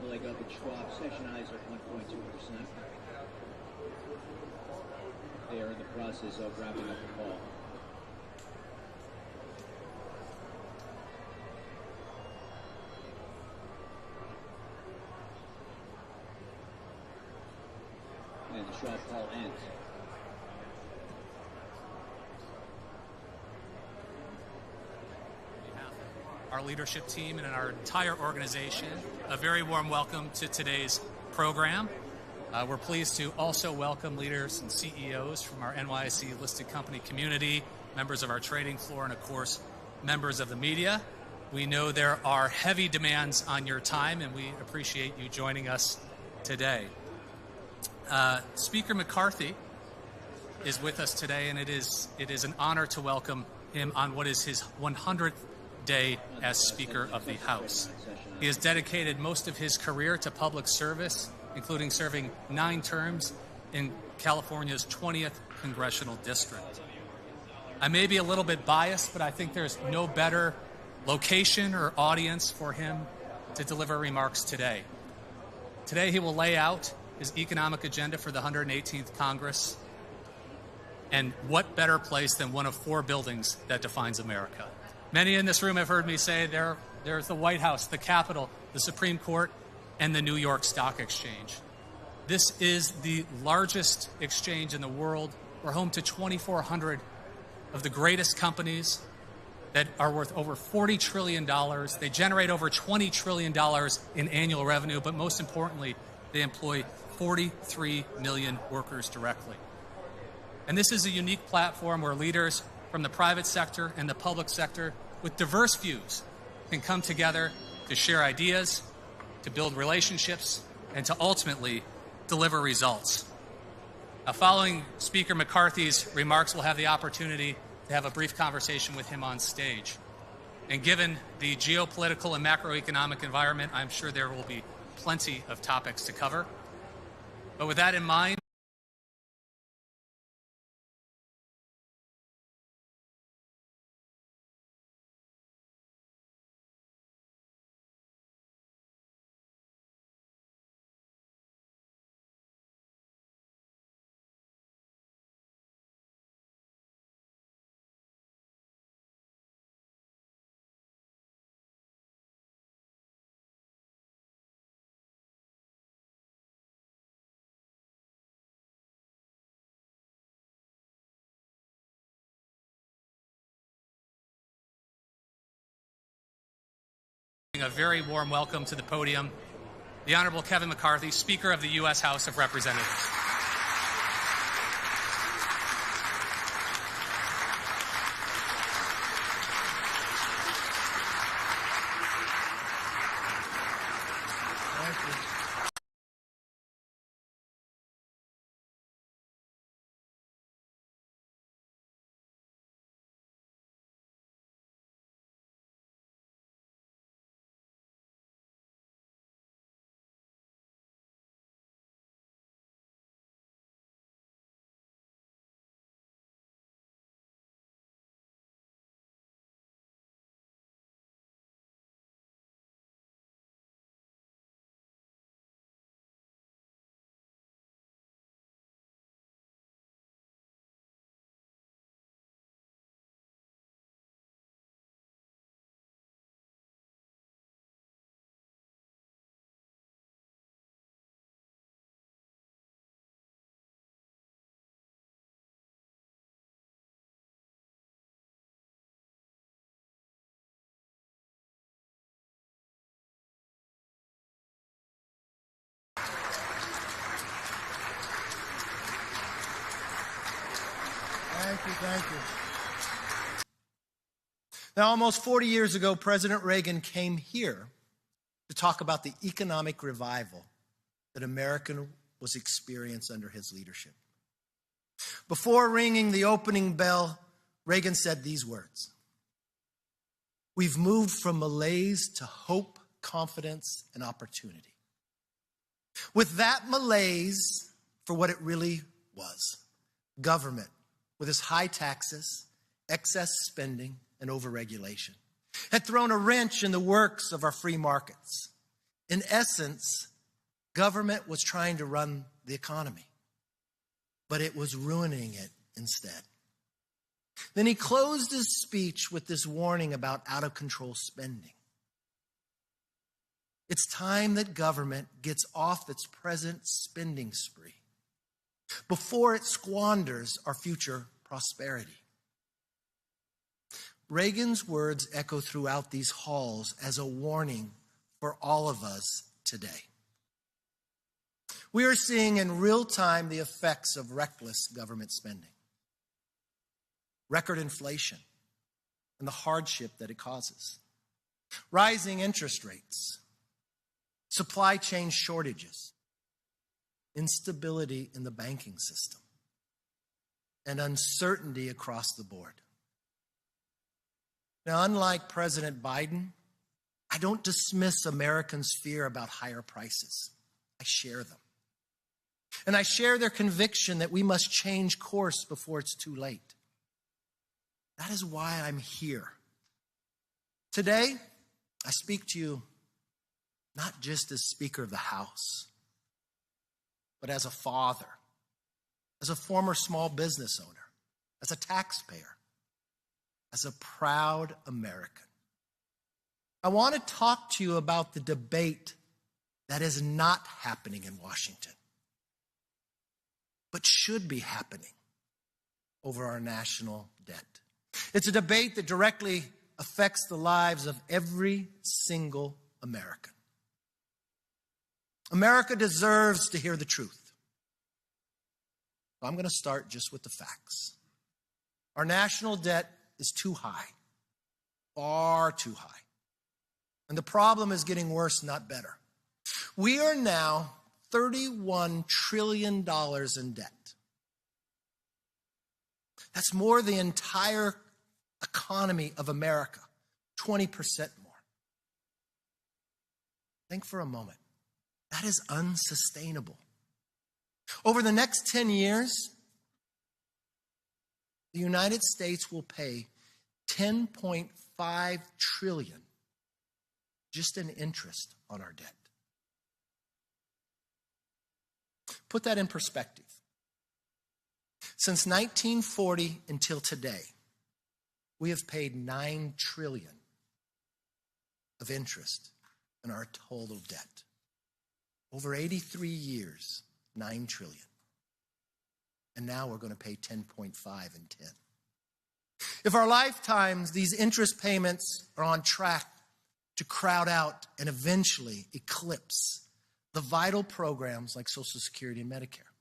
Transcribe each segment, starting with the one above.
another leg up at Schwab. Session highs are 1.2%. They are in the process of wrapping up the call. And the Schwab call ends. Our leadership team and our entire organization, a very warm welcome to today's program. We're pleased to also welcome leaders and CEOs from our NYSE listed company community, members of our trading floor, and of course, members of the media. We know there are heavy demands on your time, and we appreciate you joining us today. Speaker McCarthy is with us today, and it is an honor to welcome him on what is his 100th day as Speaker of the House. He has dedicated most of his career to public service, including serving 9 terms in California's 20th congressional district. I may be a little bit biased, but I think there's no better location or audience for him to deliver remarks today. Today he will lay out his economic agenda for the 118th Congress, and what better place than one of 4 buildings that defines America. Many in this room have heard me say there's the White House, the Capitol, the Supreme Court, and the New York Stock Exchange. This is the largest exchange in the world. We're home to 2,400 of the greatest companies that are worth over $40 trillion. They generate over $20 trillion in annual revenue, but most importantly, they employ 43 million workers directly. And this is a unique platform where leaders from the private sector and the public sector with diverse views can come together to share ideas, to build relationships, and to ultimately deliver results. Now, following Speaker McCarthy's remarks, we'll have the opportunity to have a brief conversation with him on stage. And given the geopolitical and macroeconomic environment, I'm sure there will be plenty of topics to cover. But with that in mind, a very warm welcome to the podium, the Honorable Kevin McCarthy, Speaker of the U.S. House of Representatives. Thank you. Thank you. Now, almost 40 years ago, President Reagan came here to talk about the economic revival that America was experiencing under his leadership. Before ringing the opening bell, Reagan said these words: "We've moved from malaise to hope, confidence, and opportunity." With that malaise for what it really was, government, with its high taxes, excess spending, and overregulation, had thrown a wrench in the works of our free markets. In essence, government was trying to run the economy, but it was ruining it instead. Then he closed his speech with this warning about out-of-control spending. It's time that government gets off its present spending spree before it squanders our future prosperity. Reagan's words echo throughout these halls as a warning for all of us today. We are seeing in real time the effects of reckless government spending, record inflation, and the hardship that it causes, rising interest rates, supply chain shortages, instability in the banking system, and uncertainty across the board. Now, unlike President Biden, I don't dismiss Americans' fear about higher prices. I share them. And I share their conviction that we must change course before it's too late. That is why I'm here. Today, I speak to you not just as Speaker of the House, but as a father, as a former small business owner, as a taxpayer, as a proud American. I want to talk to you about the debate that is not happening in Washington, but should be happening over our national debt. It's a debate that directly affects the lives of every single American. America deserves to hear the truth. So I'm going to start just with the facts. Our national debt is too high, far too high. And the problem is getting worse, not better. We are now $31 trillion in debt. That's more than the entire economy of America, 20% more. Think for a moment. That is unsustainable. Over the next 10 years, the United States will pay $10.5 trillion just in interest on our debt. Put that in perspective. Since 1940 until today, we have paid $9 trillion of interest in our total debt. Over 83 years, $9 trillion. And now we're going to pay 10.5 and 10. If our lifetimes, these interest payments are on track to crowd out and eventually eclipse the vital programs like Social Security and Medicare.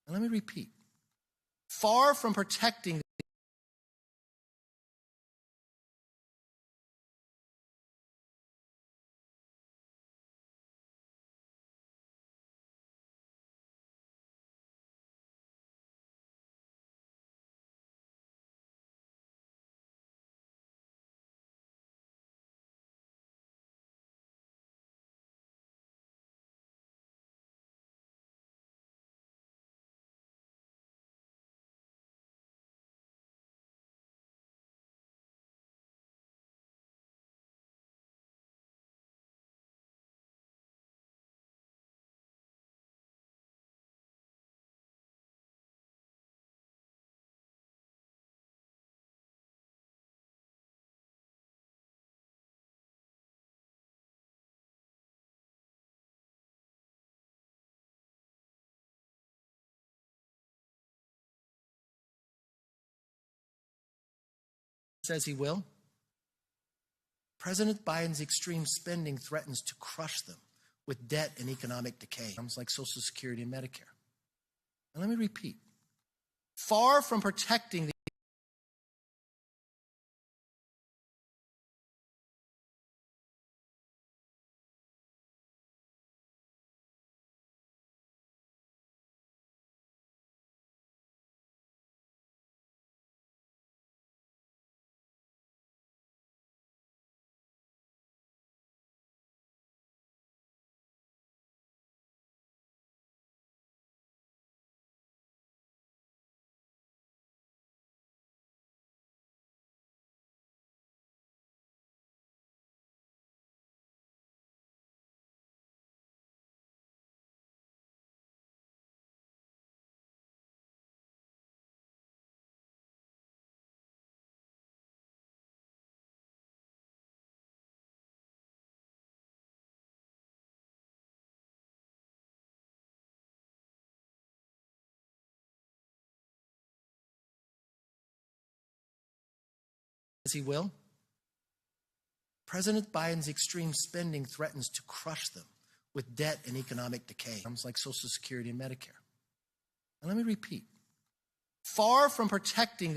And let me repeat, far from protecting says he will. President Biden's extreme spending threatens to crush them with debt and economic decay, like Social Security and Medicare. And let me repeat, far from protecting the he will. President Biden's extreme spending threatens to crush them with debt and economic decay, like Social Security and Medicare. And let me repeat, far from protecting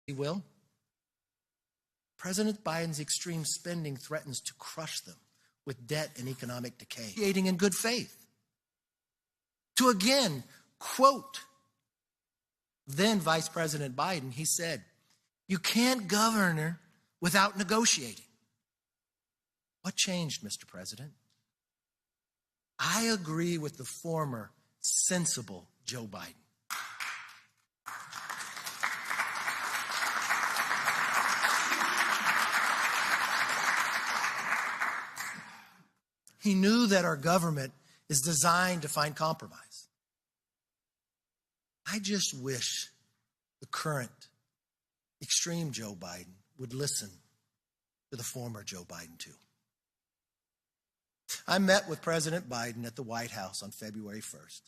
he will. President Biden's extreme spending threatens to crush them with debt and economic decay, creating in good faith. To again quote then Vice President Biden, he said, "You can't govern without negotiating." What changed, Mr. President? I agree with the former sensible Joe Biden. He knew that our government is designed to find compromise. I just wish the current extreme Joe Biden would listen to the former Joe Biden too. I met with President Biden at the White House on February 1st,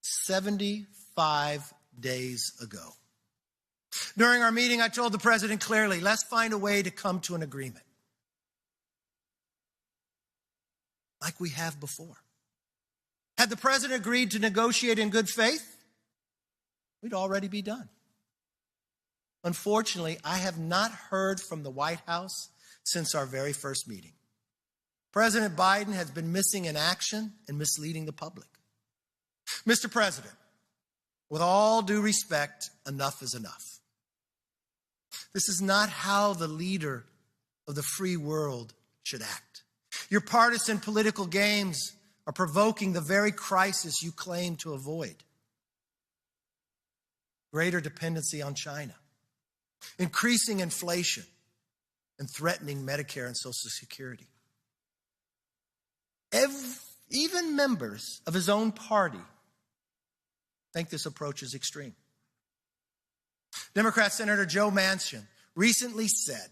75 days ago. During our meeting, I told the president clearly, let's find a way to come to an agreement, like we have before. Had the president agreed to negotiate in good faith, we'd already be done. Unfortunately, I have not heard from the White House since our very first meeting. President Biden has been missing in action and misleading the public. Mr. President, with all due respect, enough is enough. This is not how the leader of the free world should act. Your partisan political games are provoking the very crisis you claim to avoid. greater dependency on China, increasing inflation, and threatening Medicare and Social Security. Even members of his own party think this approach is extreme. Democrat Senator Joe Manchin recently said,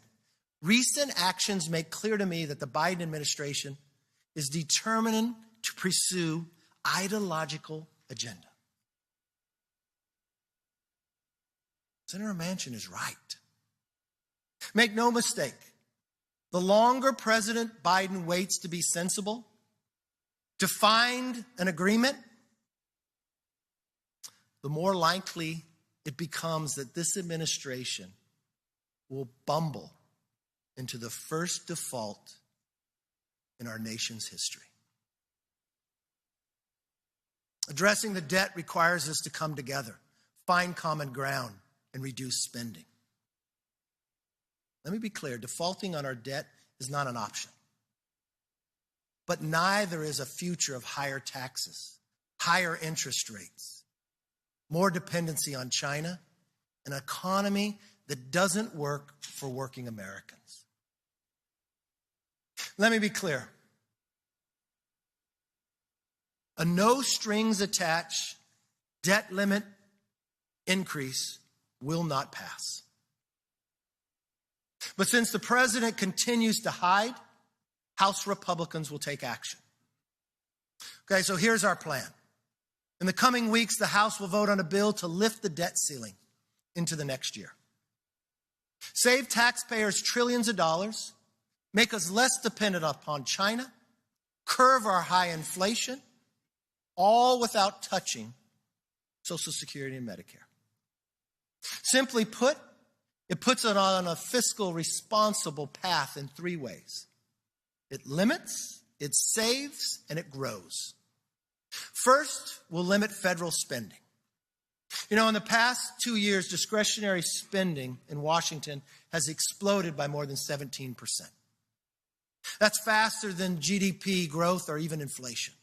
"Recent actions make clear to me that the Biden administration is determined to pursue ideological agenda." Senator Manchin is right. Make no mistake, the longer President Biden waits to be sensible, to find an agreement, the more likely it becomes that this administration will bumble into the first default in our nation's history. Addressing the debt requires us to come together, find common ground, and reduce spending. Let me be clear, defaulting on our debt is not an option. But neither is a future of higher taxes, higher interest rates, more dependency on China, an economy that doesn't work for working Americans. Let me be clear. A no strings attached debt limit increase will not pass. But since the president continues to hide, House Republicans will take action. Okay, so here's our plan. In the coming weeks, the House will vote on a bill to lift the debt ceiling into the next year. Save taxpayers trillions of dollars, make us less dependent upon China, curb our high inflation, all without touching Social Security and Medicare. Simply put, it puts it on a fiscal responsible path in three ways. It limits, it saves, and it grows. First, we'll limit federal spending. You know, in the past 2 years, discretionary spending in Washington has exploded by more than 17%. That's faster than GDP growth or even inflation.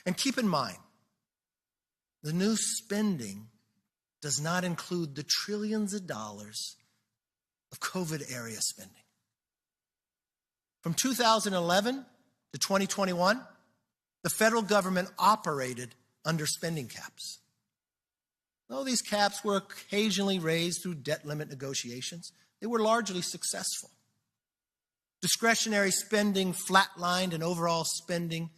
And keep in mind, the new spending does not include the trillions of dollars of COVID-era spending. From 2011 to 2021, the federal government operated under spending caps. Though these caps were occasionally raised through debt limit negotiations, they were largely successful. Discretionary spending flatlined and overall spending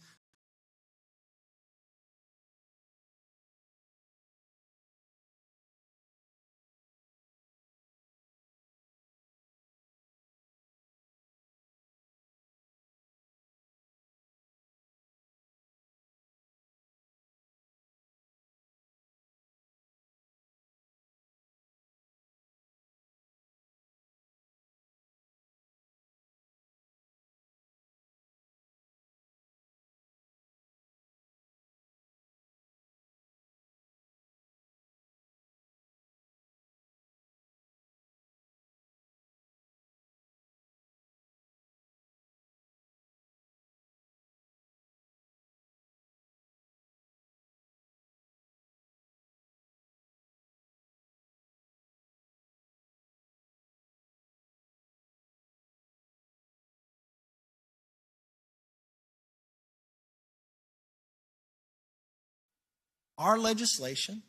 Our legislation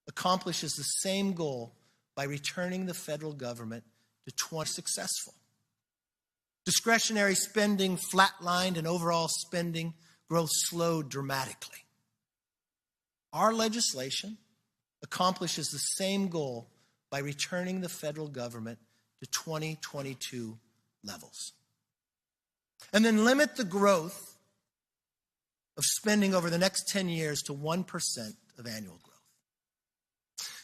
accomplishes the same goal by returning the federal government to 20 successful. Discretionary spending flatlined and overall spending growth slowed dramatically. Our legislation accomplishes the same goal by returning the federal government to 2022 levels. And then limit the growth of spending over the next 10 years to 1% of annual growth.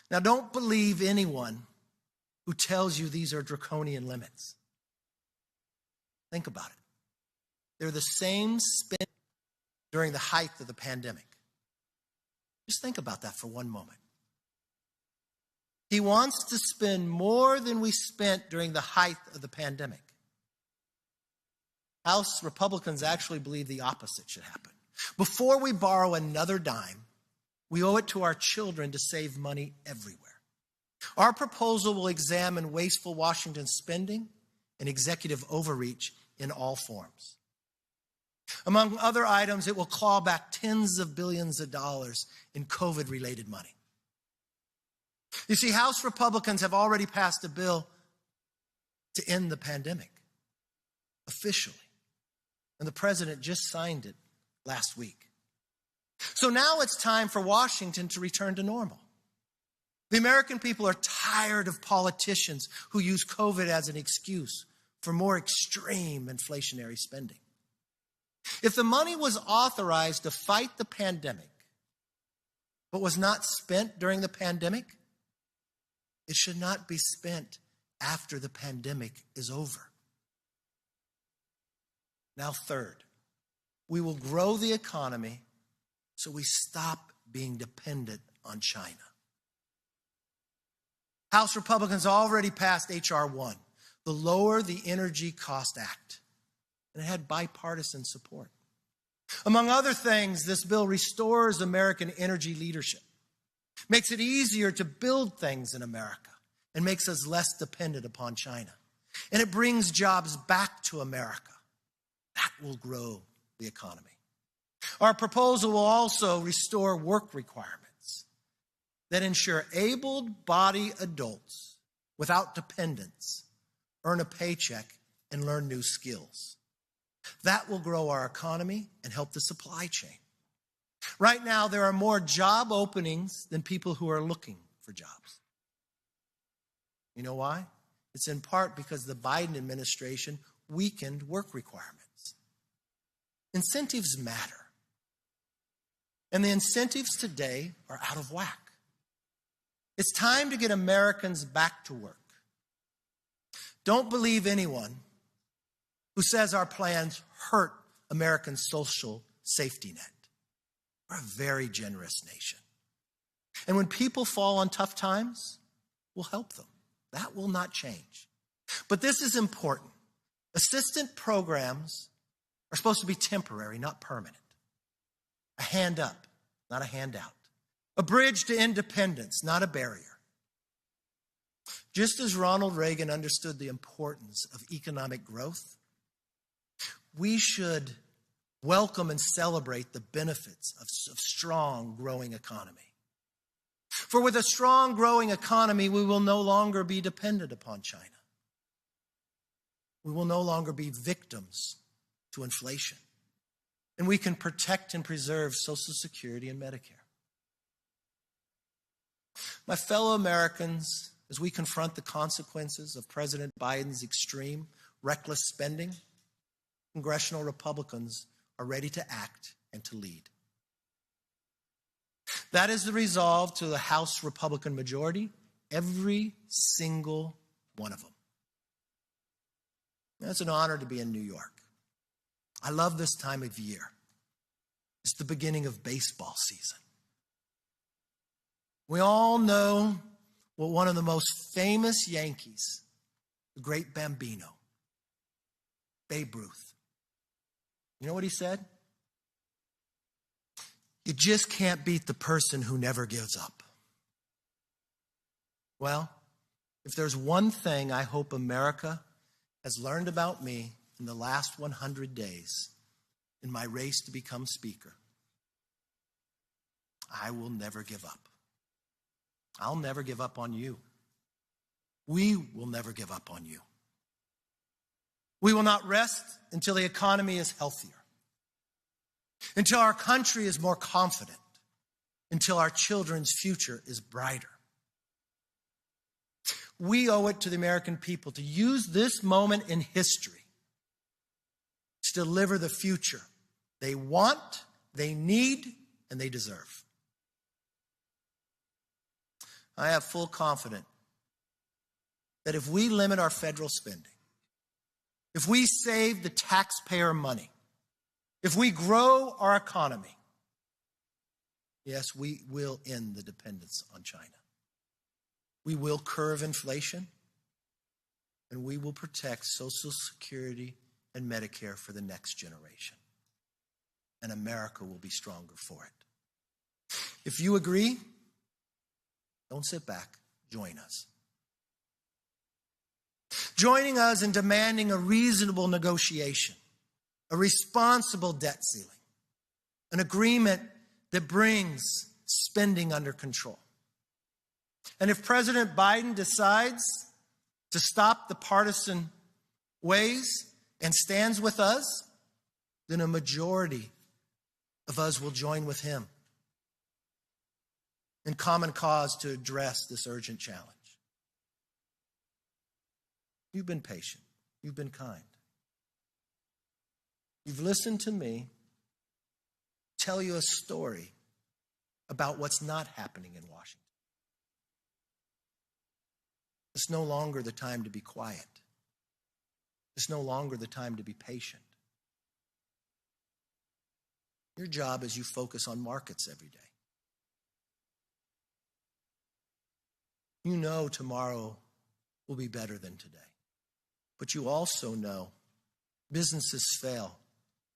Now, don't believe anyone who tells you these are draconian limits. Think about it. They're the same spend during the height of the pandemic. Just think about that for one moment. He wants to spend more than we spent during the height of the pandemic. House Republicans actually believe the opposite should happen. Before we borrow another dime, we owe it to our children to save money everywhere. Our proposal will examine wasteful Washington spending and executive overreach in all forms. Among other items, it will claw back tens of billions of dollars in COVID-related money. You see, House Republicans have already passed a bill to end the pandemic officially, and the president just signed it last week. So now it's time for Washington to return to normal. The American people are tired of politicians who use COVID as an excuse for more extreme inflationary spending. If the money was authorized to fight the pandemic, but was not spent during the pandemic, it should not be spent after the pandemic is over. Now, third, we will grow the economy so we stop being dependent on China. House Republicans already passed H.R. 1, the Lower the Energy Cost Act, and it had bipartisan support. Among other things, this bill restores American energy leadership, makes it easier to build things in America, and makes us less dependent upon China. And it brings jobs back to America. That will grow the economy. Our proposal will also restore work requirements that ensure able-bodied adults without dependents earn a paycheck and learn new skills. That will grow our economy and help the supply chain. Right now, there are more job openings than people who are looking for jobs. You know why? It's in part because the Biden administration weakened work requirements. Incentives matter. And the incentives today are out of whack. It's time to get Americans back to work. Don't believe anyone who says our plans hurt Americans' social safety net. We're a very generous nation. And when people fall on tough times, we'll help them. That will not change. But this is important. Assistance programs are supposed to be temporary, not permanent. A hand up, not a handout. A bridge to independence, not a barrier. Just as Ronald Reagan understood the importance of economic growth, we should welcome and celebrate the benefits of strong, growing economy. For with a strong, growing economy, we will no longer be dependent upon China. We will no longer be victims to inflation. And we can protect and preserve Social Security and Medicare. My fellow Americans, as we confront the consequences of President Biden's extreme, reckless spending, congressional Republicans are ready to act and to lead. That is the resolve to the House Republican majority, every single one of them. It's an honor to be in New York. I love this time of year. It's the beginning of baseball season. We all know what one of the most famous Yankees, the great Bambino, Babe Ruth. You know what he said? You just can't beat the person who never gives up. Well, if there's one thing I hope America has learned about me in the last 100 days in my race to become Speaker, I will never give up. I'll never give up on you. We will never give up on you. We will not rest until the economy is healthier, until our country is more confident, until our children's future is brighter. We owe it to the American people to use this moment in history to deliver the future they want, they need, and they deserve. I have full confidence that if we limit our federal spending, if we save the taxpayer money, if we grow our economy, yes, we will end the dependence on China. We will curb inflation, and we will protect Social Security and Medicare for the next generation. And America will be stronger for it. If you agree, don't sit back, join us. Joining us in demanding a reasonable negotiation, a responsible debt ceiling, an agreement that brings spending under control. And if President Biden decides to stop the partisan ways and stands with us, then a majority of us will join with him in common cause to address this urgent challenge. You've been patient. You've been kind. You've listened to me tell you a story about what's not happening in Washington. It's no longer the time to be quiet. It's no longer the time to be patient. Your job is you focus on markets every day. You know tomorrow will be better than today. But you also know businesses fail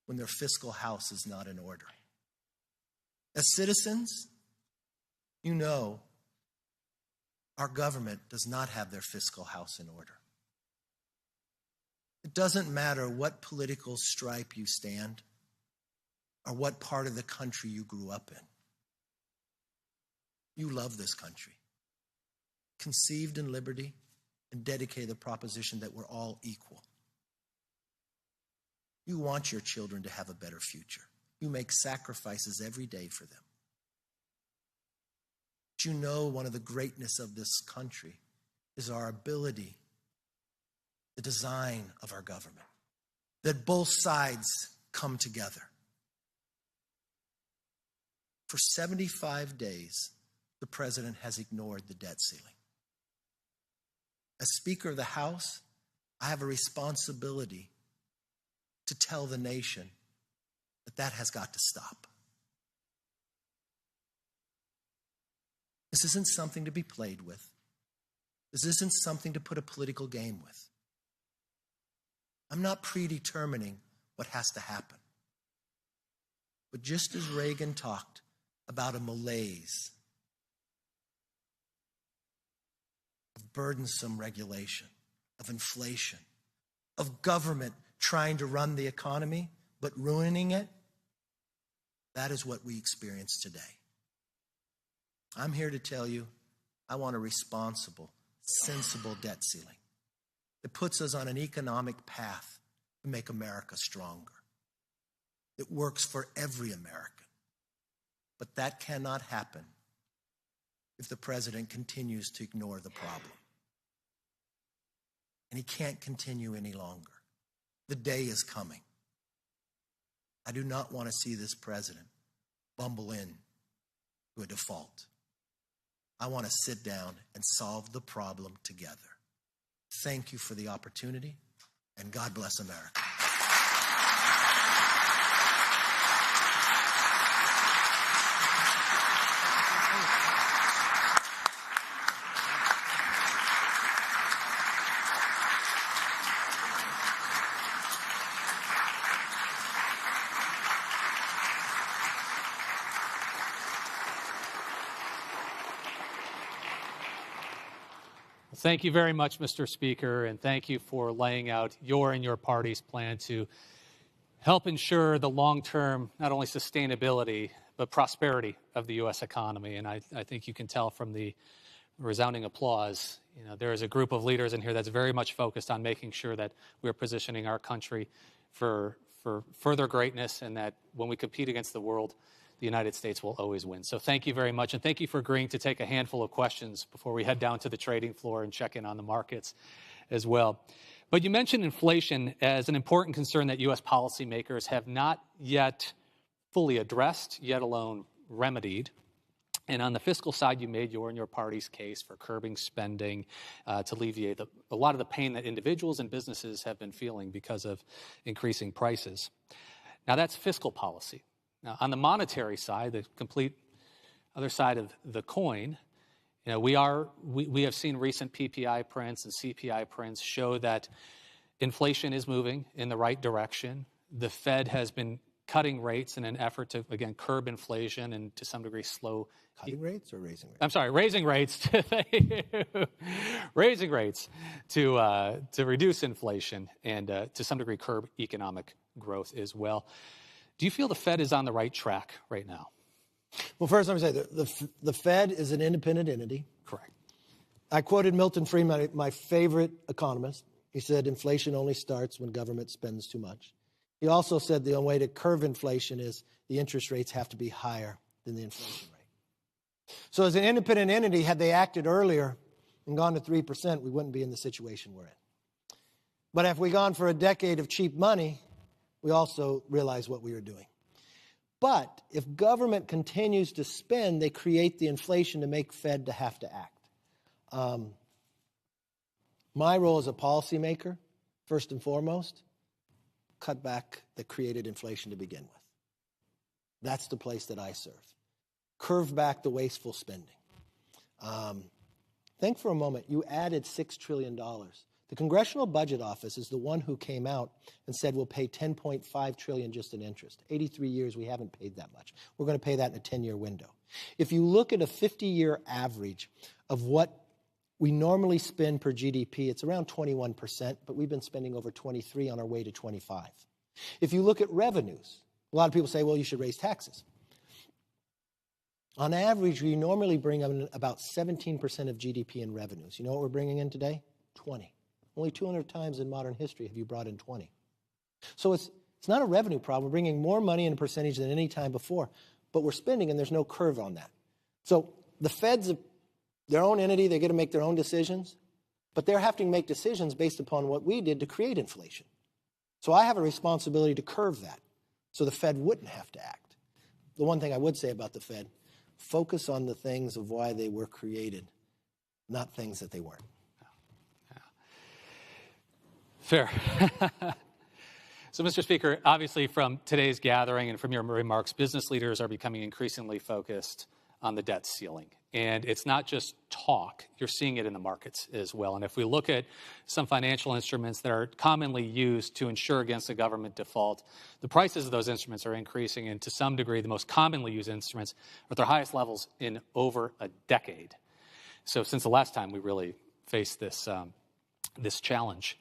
when their fiscal house is not in order. As citizens, you know our government does not have their fiscal house in order. It doesn't matter what political stripe you stand or what part of the country you grew up in. You love this country, conceived in liberty and dedicated to the proposition that we're all equal. You want your children to have a better future. You make sacrifices every day for them. But you know one of the greatness of this country is our ability, the design of our government, that both sides come together. For 75 days, the president has ignored the debt ceiling. As Speaker of the House, I have a responsibility to tell the nation that that has got to stop. This isn't something to be played with. This isn't something to put a political game with. I'm not predetermining what has to happen. But just as Reagan talked about a malaise of burdensome regulation, of inflation, of government trying to run the economy but ruining it, that is what we experience today. I'm here to tell you, I want a responsible, sensible debt ceiling that puts us on an economic path to make America stronger. It works for every American. But that cannot happen if the president continues to ignore the problem. And he can't continue any longer. The day is coming. I do not want to see this president bumble in to a default. I want to sit down and solve the problem together. Thank you for the opportunity, and God bless America. Thank you very much, Mr. Speaker, and thank you for laying out your and your party's plan to help ensure the long-term, not only sustainability, but prosperity of the U.S. economy. And I think you can tell from the resounding applause, there is a group of leaders in here that's very much focused on making sure that we're positioning our country for further greatness, and that when we compete against the world, the United States will always win. So thank you very much, and thank you for agreeing to take a handful of questions before we head down to the trading floor and check in on the markets as well. But you mentioned inflation as an important concern that U.S. policymakers have not yet fully addressed, yet alone remedied. And on the fiscal side, you made your and your party's case for curbing spending to alleviate a lot of the pain that individuals and businesses have been feeling because of increasing prices. Now, that's fiscal policy. Now, on the monetary side, the complete other side of the coin, we have seen recent PPI prints and CPI prints show that inflation is moving in the right direction. The Fed has been cutting rates in an effort to, again, curb inflation and to some degree slow. Cutting rates or raising rates? I'm sorry, raising rates. Raising rates to reduce inflation and to some degree curb economic growth as well. Do you feel the Fed is on the right track right now? Well, first, let me say the Fed is an independent entity. Correct. I quoted Milton Friedman, my favorite economist. He said inflation only starts when government spends too much. He also said the only way to curb inflation is the interest rates have to be higher than the inflation rate. So as an independent entity, had they acted earlier and gone to 3%, we wouldn't be in the situation we're in. But if we gone for a decade of cheap money, we also realize what we were doing. But if government continues to spend, they create the inflation to make Fed to have to act. My role as a policymaker, first and foremost, cut back the created inflation to begin with. That's the place that I serve. Curve back the wasteful spending. Think for a moment, you added $6 trillion. The Congressional Budget Office is the one who came out and said we'll pay $10.5 trillion just in interest. 83 years, we haven't paid that much. We're going to pay that in a 10-year window. If you look at a 50-year average of what we normally spend per GDP, it's around 21%, but we've been spending over 23 on our way to 25. If you look at revenues, a lot of people say, well, you should raise taxes. On average, we normally bring in about 17% of GDP in revenues. You know what we're bringing in today? 20. Only 200 times in modern history have you brought in 20. So it's not a revenue problem. We're bringing more money in a percentage than any time before, but we're spending and there's no curve on that. So the Fed's their own entity, they get to make their own decisions, but they're having to make decisions based upon what we did to create inflation. So I have a responsibility to curve that so the Fed wouldn't have to act. The one thing I would say about the Fed, focus on the things of why they were created, not things that they weren't. Fair. So, Mr. Speaker, obviously from today's gathering and from your remarks, business leaders are becoming increasingly focused on the debt ceiling. And it's not just talk. You're seeing it in the markets as well. And if we look at some financial instruments that are commonly used to insure against a government default, the prices of those instruments are increasing. And to some degree, the most commonly used instruments are at their highest levels in over a decade. So since the last time we really faced this, this challenge.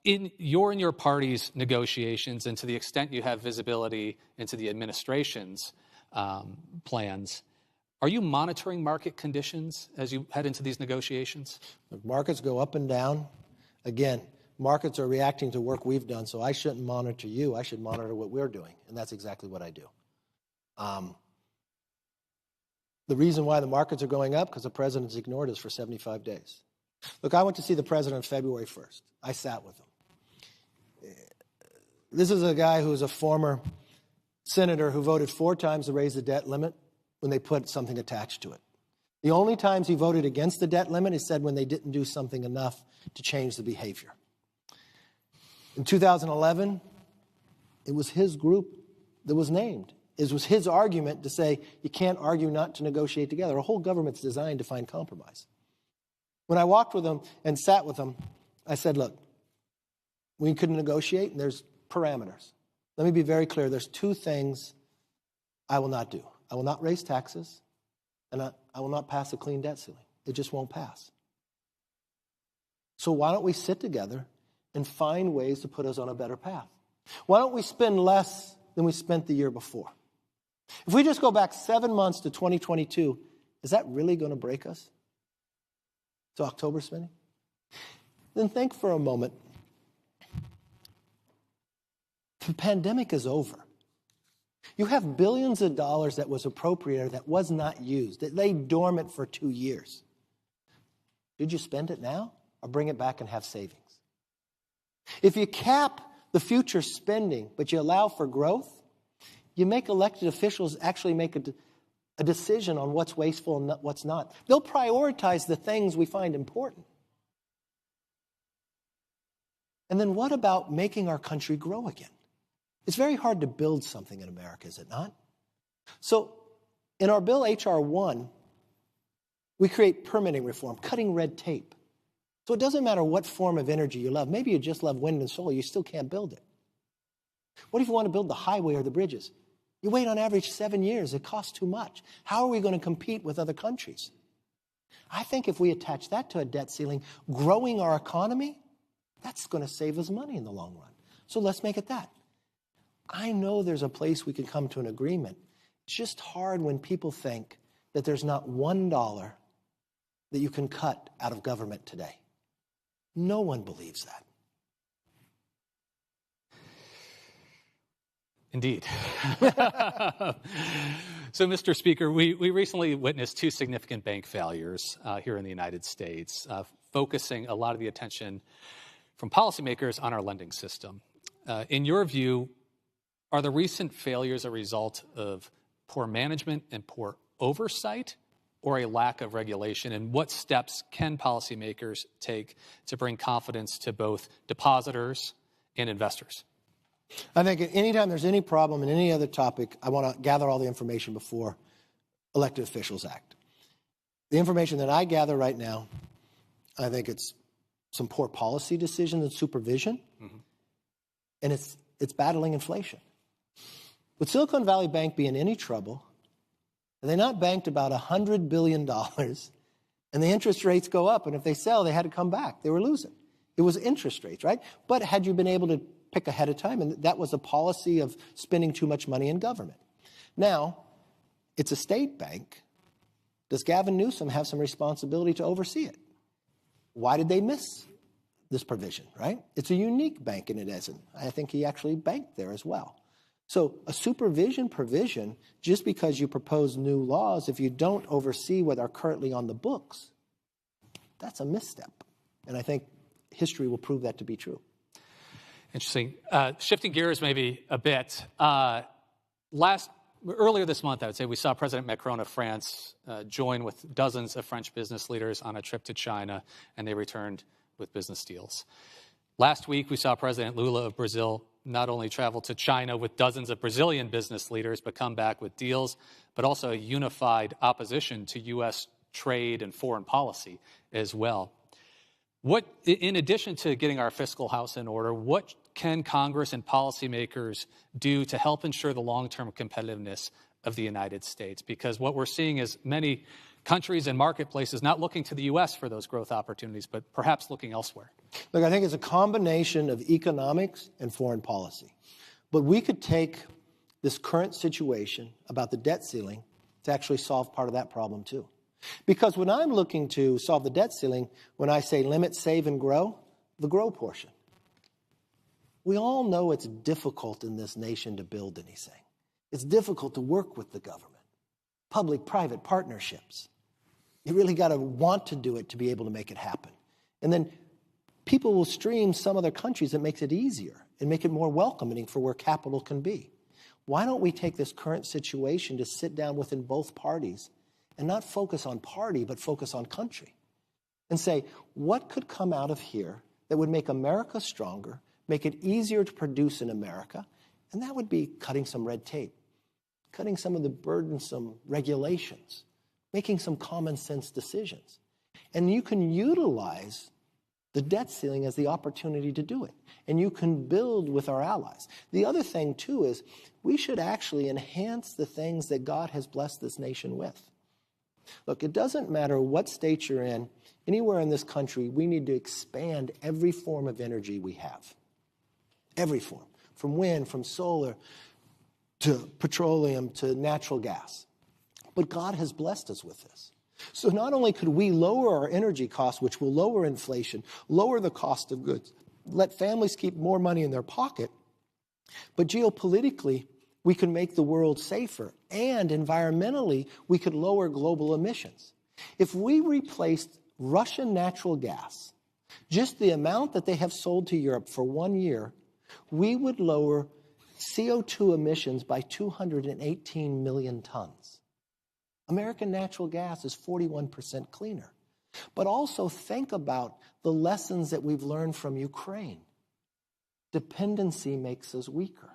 In your party's negotiations, and to the extent you have visibility into the administration's plans, are you monitoring market conditions as you head into these negotiations? Look, markets go up and down. Again, markets are reacting to work we've done, so I shouldn't monitor you. I should monitor what we're doing, and that's exactly what I do. The reason why the markets are going up, because the president's ignored us for 75 days. Look, I went to see the president on February 1st. I sat with him. This is a guy who's a former senator who voted 4 times to raise the debt limit when they put something attached to it. The only times he voted against the debt limit, he said when they didn't do something enough to change the behavior. In 2011, it was his group that was named. It was his argument to say you can't argue not to negotiate together. A whole government's designed to find compromise. When I walked with him and sat with him, I said, look, we couldn't negotiate and there's parameters. Let me be very clear. There's 2 things I will not do. I will not raise taxes, and I will not pass a clean debt ceiling. It just won't pass. So why don't we sit together and find ways to put us on a better path? Why don't we spend less than we spent the year before? If we just go back 7 months to 2022, is that really going to break us? To October spending? Then think for a moment. The pandemic is over. You have billions of dollars that was appropriated that was not used, that lay dormant for 2 years. Did you spend it now or bring it back and have savings? If you cap the future spending but you allow for growth, you make elected officials actually make a decision on what's wasteful and what's not. They'll prioritize the things we find important. And then what about making our country grow again? It's very hard to build something in America, is it not? So in our bill, H.R. 1, we create permitting reform, cutting red tape. So it doesn't matter what form of energy you love. Maybe you just love wind and solar. You still can't build it. What if you want to build the highway or the bridges? You wait on average 7 years. It costs too much. How are we going to compete with other countries? I think if we attach that to a debt ceiling, growing our economy, that's going to save us money in the long run. So let's make it that. I know there's a place we can come to an agreement. It's just hard when people think that there's not $1 that you can cut out of government today. No one believes that. Indeed. So, Mr. Speaker, we recently witnessed two significant bank failures here in the United States, focusing a lot of the attention from policymakers on our lending system. In your view, are the recent failures a result of poor management and poor oversight, or a lack of regulation? And what steps can policymakers take to bring confidence to both depositors and investors? I think anytime there's any problem in any other topic, I want to gather all the information before elected officials act. The information that I gather right now, I think it's some poor policy decisions and supervision, and it's battling inflation. Would Silicon Valley Bank be in any trouble? They not banked about $100 billion, and the interest rates go up, and if they sell, they had to come back. They were losing. It was interest rates, right? But had you been able to pick ahead of time, and that was a policy of spending too much money in government. Now, it's a state bank. Does Gavin Newsom have some responsibility to oversee it? Why did they miss this provision, right? It's a unique bank, and it isn't. I think he actually banked there as well. So a supervision provision, just because you propose new laws, if you don't oversee what are currently on the books, that's a misstep. And I think history will prove that to be true. Interesting. Shifting gears maybe a bit. Earlier this month, I would say, we saw President Macron of France join with dozens of French business leaders on a trip to China, and they returned with business deals. Last week, we saw President Lula of Brazil not only travel to China with dozens of Brazilian business leaders, but come back with deals, but also a unified opposition to U.S. trade and foreign policy as well. What, in addition to getting our fiscal house in order, what can Congress and policymakers do to help ensure the long-term competitiveness of the United States? Because what we're seeing is many countries and marketplaces not looking to the U.S. for those growth opportunities, but perhaps looking elsewhere. Look, I think it's a combination of economics and foreign policy. But we could take this current situation about the debt ceiling to actually solve part of that problem too. Because when I'm looking to solve the debt ceiling, when I say limit, save, and grow, the grow portion. We all know it's difficult in this nation to build anything. It's difficult to work with the government. Public-private partnerships. You really got to want to do it to be able to make it happen. And then people will stream some other countries that makes it easier and make it more welcoming for where capital can be. Why don't we take this current situation to sit down within both parties and not focus on party, but focus on country. And say, what could come out of here that would make America stronger, make it easier to produce in America? And that would be cutting some red tape, cutting some of the burdensome regulations, making some common sense decisions. And you can utilize the debt ceiling as the opportunity to do it. And you can build with our allies. The other thing, too, is we should actually enhance the things that God has blessed this nation with. Look, it doesn't matter what state you're in. Anywhere in this country, we need to expand every form of energy we have. Every form. From wind, from solar, to petroleum, to natural gas. But God has blessed us with this. So not only could we lower our energy costs, which will lower inflation, lower the cost of goods, let families keep more money in their pocket, but geopolitically, we could make the world safer, and environmentally, we could lower global emissions. If we replaced Russian natural gas, just the amount that they have sold to Europe for 1 year, we would lower CO2 emissions by 218 million tons. American natural gas is 41% cleaner. But also think about the lessons that we've learned from Ukraine. Dependency makes us weaker.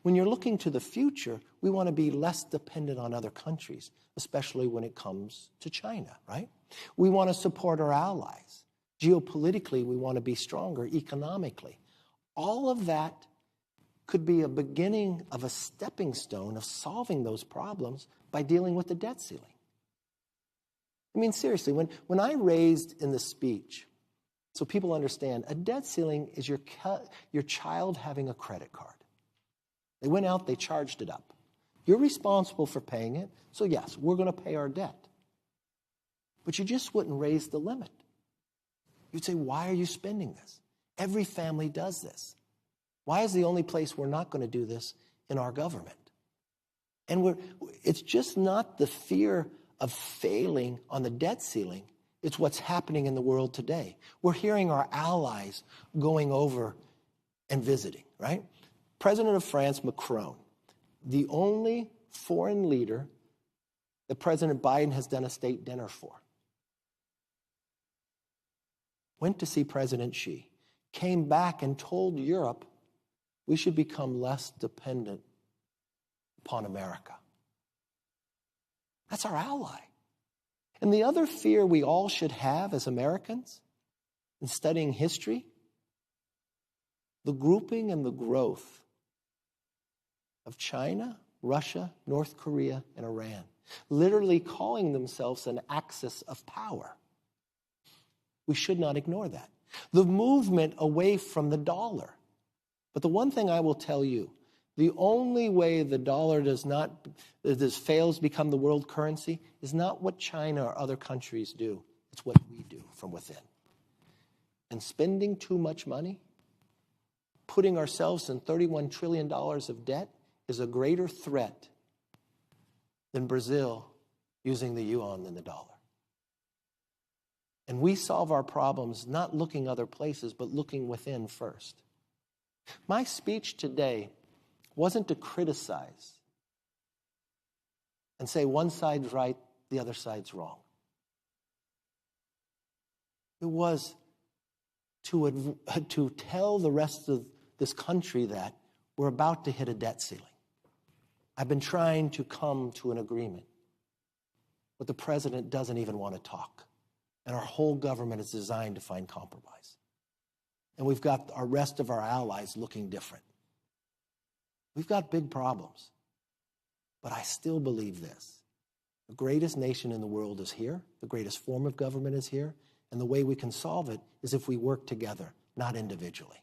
When you're looking to the future, we want to be less dependent on other countries, especially when it comes to China, right? We want to support our allies. Geopolitically, we want to be stronger economically. All of that could be a beginning of a stepping stone of solving those problems by dealing with the debt ceiling. I mean, seriously, when I raised in the speech, so people understand, a debt ceiling is your child having a credit card. They went out, they charged it up. You're responsible for paying it, so yes, we're going to pay our debt. But you just wouldn't raise the limit. You'd say, why are you spending this? Every family does this. Why is the only place we're not going to do this in our government? And it's just not the fear of failing on the debt ceiling. It's what's happening in the world today. We're hearing our allies going over and visiting, right? President of France, Macron, the only foreign leader that President Biden has done a state dinner for, went to see President Xi, came back and told Europe we should become less dependent upon America. That's our ally. And the other fear we all should have as Americans in studying history, the grouping and the growth of China, Russia, North Korea, and Iran, literally calling themselves an axis of power. We should not ignore that. The movement away from the dollar. But the one thing I will tell you, the only way the dollar fails become the world currency is not what China or other countries do. It's what we do from within. And spending too much money, putting ourselves in $31 trillion of debt is a greater threat than Brazil using the yuan than the dollar. And we solve our problems not looking other places, but looking within first. My speech today wasn't to criticize and say one side's right, the other side's wrong. It was to tell the rest of this country that we're about to hit a debt ceiling. I've been trying to come to an agreement, but the president doesn't even want to talk. And our whole government is designed to find compromise. And we've got our rest of our allies looking different. We've got big problems. But I still believe this. The greatest nation in the world is here. The greatest form of government is here. And the way we can solve it is if we work together, not individually.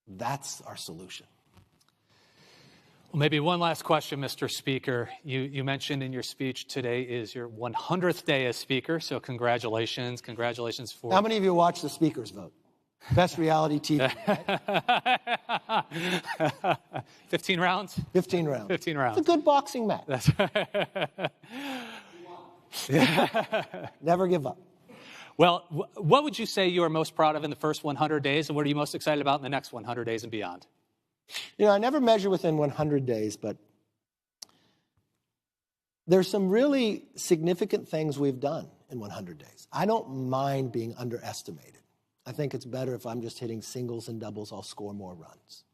That's our solution. Well, maybe one last question, Mr. Speaker. You mentioned in your speech today is your 100th day as Speaker, so congratulations. Congratulations for... How many of you watch the Speaker's Vote? Best reality TV, right? 15 rounds? 15 rounds. 15 rounds. It's a good boxing match. That's Never give up. Well, what would you say you are most proud of in the first 100 days, and what are you most excited about in the next 100 days and beyond? You know, I never measure within 100 days, but there's some really significant things we've done in 100 days. I don't mind being underestimated. I think it's better if I'm just hitting singles and doubles, I'll score more runs.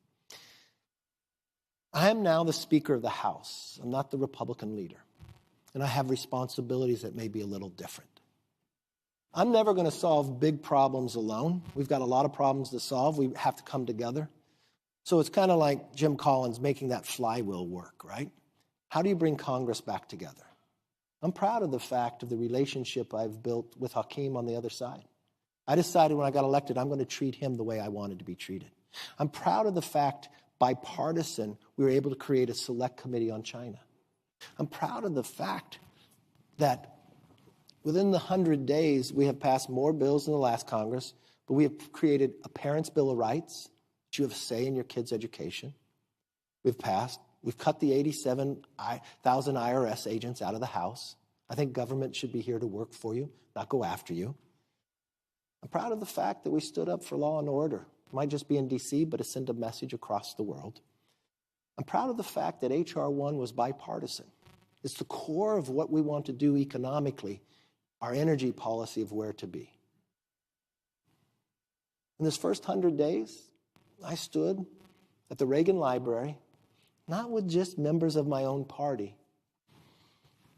I am now the Speaker of the House. I'm not the Republican leader. And I have responsibilities that may be a little different. I'm never going to solve big problems alone. We've got a lot of problems to solve. We have to come together. So it's kind of like Jim Collins making that flywheel work, right? How do you bring Congress back together? I'm proud of the fact of the relationship I've built with Hakeem on the other side. I decided when I got elected, I'm going to treat him the way I wanted to be treated. I'm proud of the fact, bipartisan, we were able to create a select committee on China. I'm proud of the fact that within the 100 days, we have passed more bills than the last Congress, but we have created a Parents' Bill of Rights, that you have a say in your kids' education. We've cut the 87,000 IRS agents out of the House. I think government should be here to work for you, not go after you. I'm proud of the fact that we stood up for law and order. It might just be in D.C., but it sent a message across the world. I'm proud of the fact that H.R. 1 was bipartisan. It's the core of what we want to do economically, our energy policy of where to be. In this first 100 days, I stood at the Reagan Library, not with just members of my own party,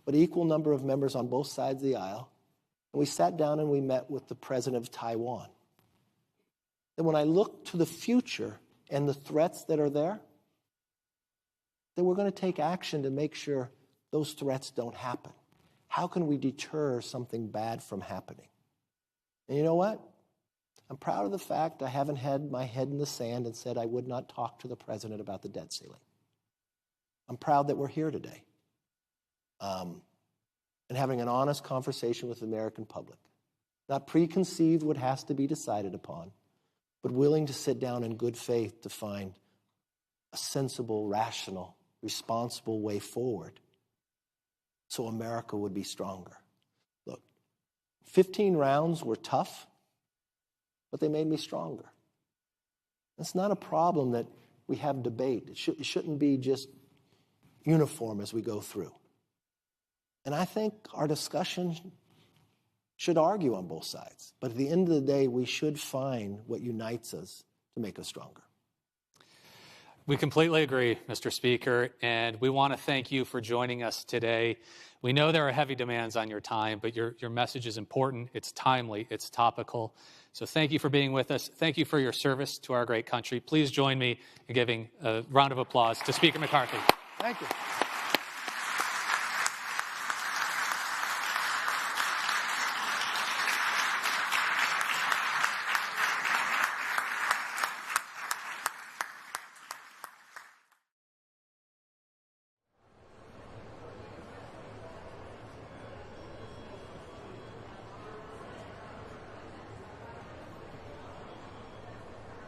but an equal number of members on both sides of the aisle. And we sat down and we met with the president of Taiwan. And when I look to the future, and the threats that are there, then we're going to take action to make sure those threats don't happen. How can we deter something bad from happening? And you know what? I'm proud of the fact I haven't had my head in the sand and said I would not talk to the president about the debt ceiling. I'm proud that we're here today and having an honest conversation with the American public. Not preconceived what has to be decided upon, but willing to sit down in good faith to find a sensible, rational, responsible way forward so America would be stronger. Look, 15 rounds were tough, but they made me stronger. It's not a problem that we have debate. It shouldn't be just uniform as we go through. And I think our discussion should argue on both sides. But at the end of the day, we should find what unites us to make us stronger. We completely agree, Mr. Speaker, and we want to thank you for joining us today. We know there are heavy demands on your time, but your message is important, it's timely, it's topical. So thank you for being with us. Thank you for your service to our great country. Please join me in giving a round of applause to Speaker McCarthy. Thank you.